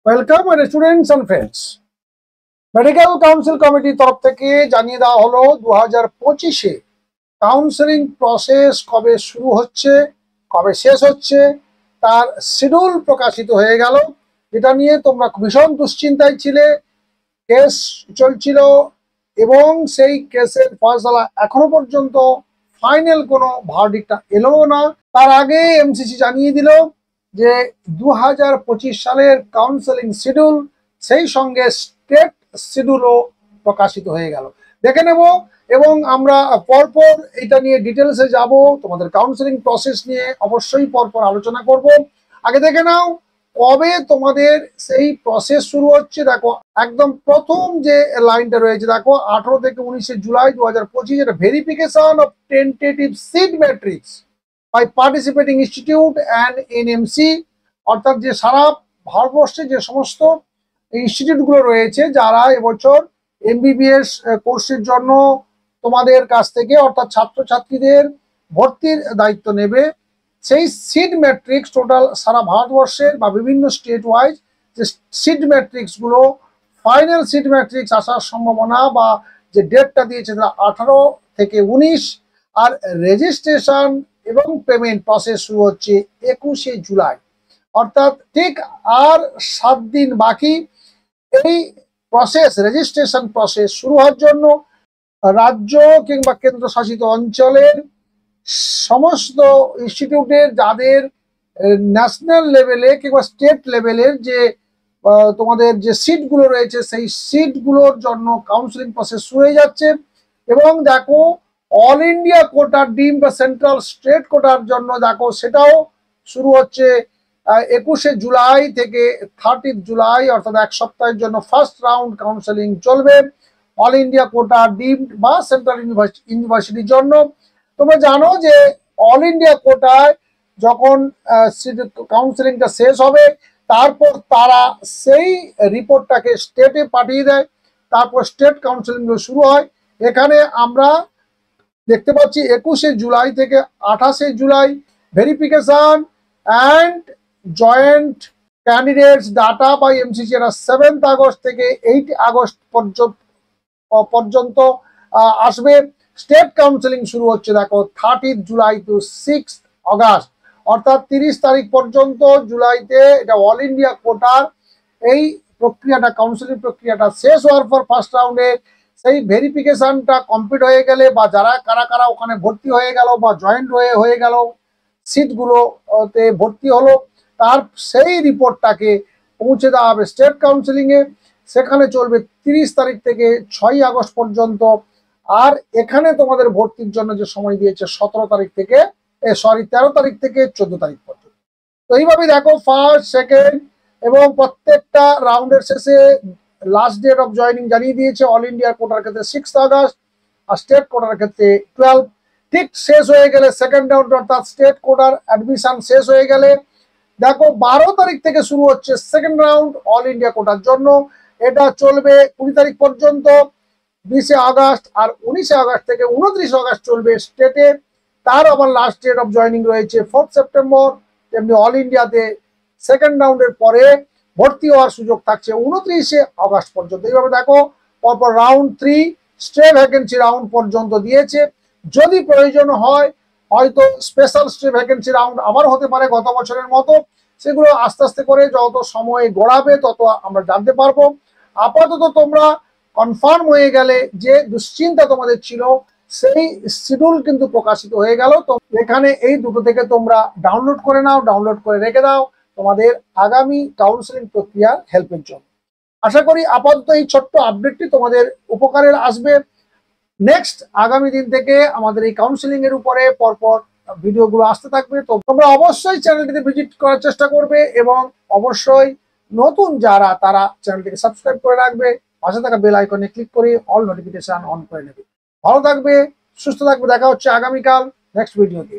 Welcome students and friends. Medical council কমিটির তরফ থেকে জানিয়ে দেওয়া হলো 2025-এ কাউন্সেলিং প্রসেস কবে শুরু হচ্ছে, কবে শেষ হচ্ছে, তার শিডিউল প্রকাশিত হয়ে গেল। যেটা নিয়ে তোমরা ভীষণ দুশ্চিন্তায় ছিলে। কেস চলছিল এবং সেই কেসের ফয়সালা এখনো পর্যন্ত ফাইনাল কোনো ভার্ডিক্টটা এলো না। তার আগে এমসিসি জানিয়ে দিল যে 2025 সালের কাউন্সেলিং শিডিউল সেই সঙ্গে স্টেট শিডিউলও প্রকাশিত হয়ে গেল। দেখে নেব এবং আমরা পরপর এটা নিয়ে ডিটেলসে যাব। তোমাদের কাউন্সেলিং প্রসেস নিয়ে অবশ্যই পরপর আলোচনা করব। আগে দেখে নাও কবে তোমাদের সেই প্রসেস শুরু হচ্ছে। দেখো একদম প্রথম যে লাইনটা রয়েছে, দেখো 18 থেকে 19 জুলাই 2025, এটা verification of tentative seat matrix by participating institute and NMC. অর্থাৎ যে সারা ভারতবর্ষে যে সমস্ত ইনস্টিটিউটগুলো রয়েছে যারা এবছর এমবিবিএস কোর্সের জন্য তোমাদের কাছ থেকে অর্থাৎ ছাত্রছাত্রীদের ভর্তির দায়িত্ব নেবে, সেই সিট ম্যাট্রিক্স টোটাল সারা ভারতবর্ষের বা বিভিন্ন স্টেট ওয়াইজ যে সিট ম্যাট্রিক্সগুলো, ফাইনাল সিট ম্যাট্রিক্স আসার সম্ভাবনা বা যে ডেটটা দিয়েছে তারা 18 থেকে 19, আর রেজিস্ট্রেশন এবং পেমেন্ট প্রসেস শুরু হচ্ছে 21 জুলাই। অর্থাৎ ঠিক আর 7 দিন বাকি এই প্রসেস, রেজিস্ট্রেশন প্রসেস শুরু হওয়ার জন্য। রাজ্য কিংবা কেন্দ্রশাসিত অঞ্চলের সমস্ত ইনস্টিটিউটের যাদের ন্যাশনাল লেভেলে কিংবা স্টেট লেভেলের যে তোমাদের যে সিটগুলো রয়েছে সেই সিটগুলোর জন্য কাউন্সিলিং প্রসেস শুরু হয়ে যাচ্ছে। এবং দেখো অল ইন্ডিয়া কোটার ডিম বা সেন্ট্রাল স্টেট কোটার জন্য দেখো সেটাও শুরু হচ্ছে 21 জুলাই থেকে 30 জুলাই, অর্থাৎ এক সপ্তাহের জন্য ফার্স্ট রাউন্ড কাউন্সেলিং চলবে অল ইন্ডিয়া কোটা ডিমড বা সেন্ট্রাল ইউনিভার্সিটির জন্য। তোমরা জানো যে অল ইন্ডিয়া কোটায় যখন কাউন্সেলিংটা শেষ হবে তারপর তারা সেই রিপোর্টটাকে স্টেটে পাঠিয়ে দেয়, তারপর স্টেট কাউন্সেলিং শুরু হয়। এখানে আমরা দেখতে পাচ্ছি 21 জুলাই থেকে 28 July verification and joint candidates data by MCC, এরা 7 আগস্ট থেকে 8 আগস্ট পর্যন্ত আসবে। স্টেট কাউন্সেলিং শুরু হচ্ছে দেখো 30 জুলাই টু 6 আগস্ট, অর্থাৎ 30 তারিখ পর্যন্ত জুলাইতে এটা অল ইন্ডিয়া কোটার এই প্রক্রিয়াটা, কাউন্সেলিং প্রক্রিয়াটা শেষ হওয়ার পর ফার্স্ট রাউন্ডে সেই ভেরিফিকেশনটা কমপ্লিট হয়ে গেলে বা যারা কারা কারা ওখানে ভর্তি হয়ে গেল বা জয়েন্ট হয়ে গেল সিটগুলোতে ভর্তি হলো, তার সেই রিপোর্টটাকে পৌঁছে দেওয়া হবে স্টেট কাউন্সিলিংয়ে। সেখানে চলবে 30 তারিখ থেকে 6 আগস্ট পর্যন্ত। আর এখানে তোমাদের ভর্তির জন্য যে সময় দিয়েছে 13 তারিখ থেকে 13 তারিখ থেকে 14 তারিখ পর্যন্ত। তো এইভাবে দেখো ফার্স্ট, সেকেন্ড এবং প্রত্যেকটা রাউন্ডের শেষে লাস্ট ডেট অফ জয়নিং জানিয়ে দিয়েছে। অল ইন্ডিয়া কোটার ক্ষেত্রে 6 আগস্ট আর স্টেট কোটার ক্ষেত্রে 12। ঠিক শেষ হয়ে গেলে সেকেন্ড রাউন্ড অর্থাৎ স্টেট কোটার অ্যাডমিশন শেষ হয়ে গেলে দেখো 12 তারিখ থেকে শুরু হচ্ছে সেকেন্ড রাউন্ড অল ইন্ডিয়া কোটার জন্য। এটা চলবে 20 তারিখ পর্যন্ত 20 আগস্ট, আর 19 আগস্ট থেকে 29 আগস্ট চলবে স্টেটে। তার আবার লাস্ট ডেট অফ জয়নিং রয়েছে 4 সেপ্টেম্বর। তেমনি অল ইন্ডিয়াতে সেকেন্ড রাউন্ডের পরে ভর্তি হওয়ার সুযোগ থাকছে 29 আগস্ট পর্যন্ত। এইভাবে দেখো পরপর রাউন্ড 3 স্টে ভ্যাকেন্সি রাউন্ড পর্যন্ত দিয়েছে। যদি প্রয়োজন হয় হয়তো স্পেশাল স্টে ভ্যাকেন্সি রাউন্ড আবার হতে পারে গত বছরের মতো। সেগুলো আস্তে আস্তে করে যত সময় গড়াবে তত আমরা জানতে পারবো। আপাতত তোমরা কনফার্ম হয়ে গেলে যে দুশ্চিন্তা তোমাদের ছিল সেই শিডিউল কিন্তু প্রকাশিত হয়ে গেল। তো এখানে এই দুটো থেকে তোমরা ডাউনলোড করে নাও, ডাউনলোড করে রেখে দাও তোমাদের আগামী কাউন্সেলিং প্রক্রিয়ার হেল্পের জন্য। আশা করি আপাতত এই ছোট্ট আপডেটটি তোমাদের উপকারের আসবে। নেক্সট আগামী দিন থেকে আমাদের এই কাউন্সেলিং এর উপরে পরপর ভিডিওগুলো আসতে থাকবে। তো তোমরা অবশ্যই চ্যানেলটিতে ভিজিট করার চেষ্টা করবে এবং অবশ্যই নতুন যারা তারা চ্যানেলটিকে সাবস্ক্রাইব করে রাখবে, পাশে থাকা বেল আইকনে ক্লিক করে অল নোটিফিকেশন অন করে নেবে। ভালো থাকবে, সুস্থ থাকবে, দেখা হচ্ছে আগামীকাল নেক্সট ভিডিওতে।